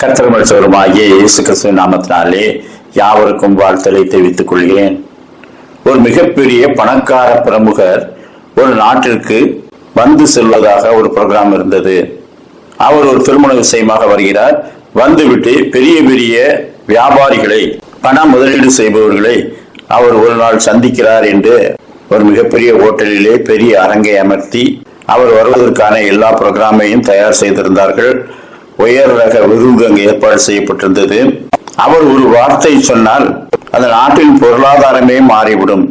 கர்த்தருமாகிய இயேசு கிறிஸ்துவின் நாமத்தினாலே யாவருக்கும் வாழ்த்தலை தெரிவித்துக் கொள்கிறேன். ஒரு மிகப்பெரிய பணக்கார பிரமுகர் ஒரு நாட்டிற்கு வந்து செல்வதாக ஒரு ப்ரோக்ராம் இருந்தது. அவர் ஒரு திருமண விஷயமாக வருகிறார். வந்துவிட்டு பெரிய பெரிய வியாபாரிகளை, பண முதலீடு செய்பவர்களை அவர் ஒரு நாள் சந்திக்கிறார் என்று ஒரு மிகப்பெரிய ஹோட்டலிலே பெரிய அரங்கை அமர்த்தி அவர் வருவதற்கான எல்லா ப்ரோக்ராமையும் தயார் செய்திருந்தார்கள். உயர் ரக விருந்து அங்கு ஏற்பாடு செய்யப்பட்டிருந்தது. அவர் ஒரு வார்த்தை சொன்னால் அந்த நாட்டின் பொருளாதாரமே மாறிவிடும்.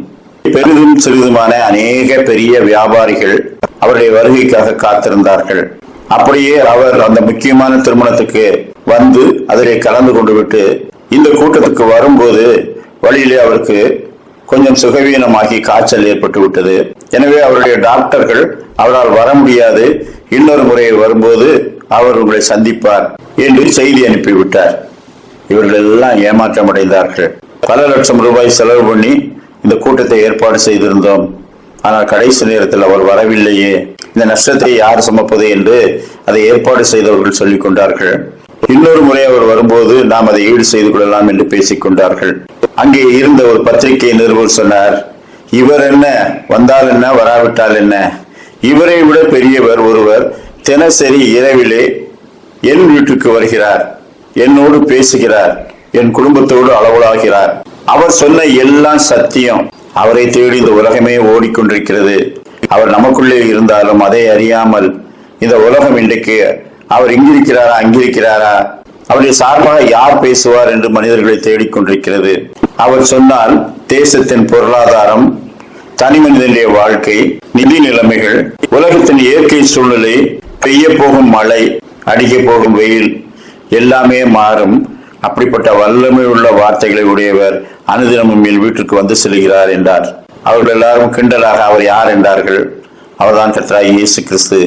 பெரிதும் சிறிதுமான அநேக பெரிய வியாபாரிகள் அவருடைய வருகைக்காக காத்திருந்தார்கள். அப்படியே அவர் அந்த முக்கியமான திருமணத்துக்கு வந்து அதிலே கலந்து கொண்டு விட்டு இந்த கூட்டத்துக்கு வரும்போது வழியிலே அவருக்கு கொஞ்சம் சுகவீனமாகி காய்ச்சல் ஏற்பட்டு விட்டது. எனவே அவருடைய டாக்டர்கள் அவரால் வர முடியாது, இன்னொரு முறை வரும்போது அவர் உங்களை சந்திப்பார் என்று செய்தி அனுப்பிவிட்டார். இவர்கள் எல்லாம் ஏமாற்றம் அடைந்தார்கள். பல லட்சம் ரூபாய் செலவு பண்ணி இந்த கூட்டத்தை ஏற்பாடு செய்திருந்தோம், ஆனால் கடைசி நேரத்தில் அவர் வரவில்லையே, இந்த நஷ்டத்தை யார் சுமப்பது என்று அதை ஏற்பாடு செய்தவர்கள் சொல்லிக் கொண்டார்கள். இன்னொரு முறை அவர் வரும்போது நாம் அதை ஈடு செய்து கொள்ளலாம் என்று பேசிக் கொண்டார்கள். அங்கே இருந்த ஒரு பத்திரிகை நிருபர் சொன்னார், இவர் என்ன, வந்தால் என்ன, வராவிட்டால் என்ன, இவரை விட பெரியவர் ஒருவர் தினசரி இரவிலே என் வீட்டுக்கு வருகிறார், என்னோடு பேசுகிறார், என் குடும்பத்தோடு அளவலாகிறார். அவர் சொன்ன எல்லாம் சத்தியம். அவரை தேடி இந்த உலகமே ஓடிக்கொண்டிருக்கிறது. அவர் நமக்குள்ளே இருந்தாலும் அதை அறியாமல் இந்த உலகம் இன்றைக்கு அவர் இங்கிருக்கிறாரா அங்கிருக்கிறாரா, அவருடைய சார்பாக யார் பேசுவார் என்று மனிதர்களை தேடிக்கொண்டிருக்கிறது. அவர் சொன்னால் தேசத்தின் பொருளாதாரம், தனி மனிதனுடைய வாழ்க்கை, நிதி நிலைமைகள், உலகத்தின் இயற்கை சூழ்நிலை, பெய்ய போகும் மழை, அடிக்க போகும் வெயில் எல்லாமே மாறும். அப்படிப்பட்ட வல்லமை உள்ள வார்த்தைகளை உடையவர் அனுதினமும் என் வீட்டிற்கு வந்து செல்கிறார் என்றார். அவர்கள் எல்லாரும் கிண்டலாக அவர் யார் என்றார்கள். அவர்தான் கர்த்தராகிய இயேசு கிறிஸ்து.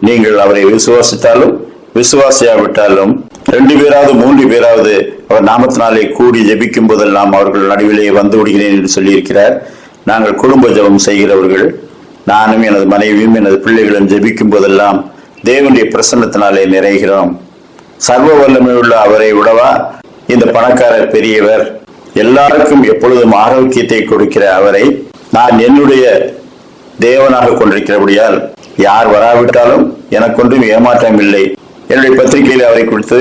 நீங்கள் அவரை விசுவாசித்தாலும் விசுவாசியாவிட்டாலும் 2 பேராவது 3 பேராவது அவர் நாமத்தினாலே கூடி ஜெபிக்கும் போதெல்லாம் அவர்கள் நடுவிலே வந்து விடுகிறேன் என்று சொல்லியிருக்கிறார். நாங்கள் குடும்ப ஜெபம் செய்கிறவர்கள், நானும் எனது மனைவியும் எனது பிள்ளைகளும் ஜெபிக்கும் போதெல்லாம் தேவனுடைய பிரசன்னத்தினாலே நிறைகிறோம். சர்வ வல்லமை உள்ள அவரை விடவா இந்த பணக்காரர் பெரியவர்? எல்லாருக்கும் எப்பொழுதும் ஆரோக்கியத்தை கொடுக்கிற அவரை நான் என்னுடைய தேவனாக கொண்டிருக்கிறபடியால் யார் வராவிட்டாலும் எனக்கொன்றும் ஏமாற்றம் இல்லை. என்னுடைய பத்திரிகையில் அவரை குறித்து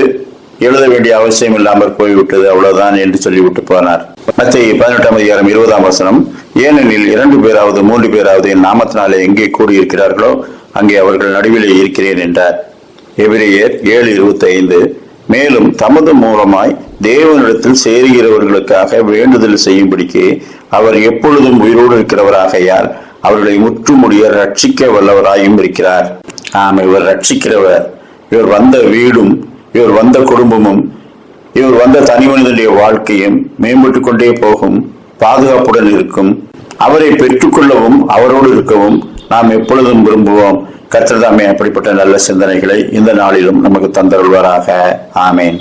எழுத வேண்டிய அவசியம் இல்லாமல் போய்விட்டது, அவ்வளவுதான் என்று சொல்லிவிட்டு போனார். மத்தேயு 18:20 ஏனெனில் 2 பேராவது 3 பேராவது என் நாமத்தினாலே எங்கே கூடியிருக்கிறார்களோ அங்கே அவர்கள் நடுவிலே இருக்கிறேன் என்றார். எபிரேயர் 7:25 மேலும் தமது மூலமாய் தேவனிடத்தில் சேருகிறவர்களுக்காக வேண்டுதல் செய்யும்படிக்கு அவர் எப்பொழுதும் உயிரோடு இருக்கிறவராகையால் அவர்களை முற்றுமுடிய ரட்சிக்க வல்லவராயும் இருக்கிறார். இவர் ரட்சிக்கிறவர். இவர் வந்த வீடும், இவர் வந்த குடும்பமும், இவர் வந்த தனி மனிதனுடைய வாழ்க்கையும் மேம்பட்டு கொண்டே போகும், பாதுகாப்புடன் இருக்கும். அவரை பெற்றுக்கொள்ளவும் அவரோடு இருக்கவும் நாம் எப்பொழுதும் விரும்புவோம். கர்த்தர் தாமே அப்படிப்பட்ட நல்ல சிந்தனைகளை இந்த நாளிலும் நமக்கு தந்தருள்வாராக. ஆமேன்.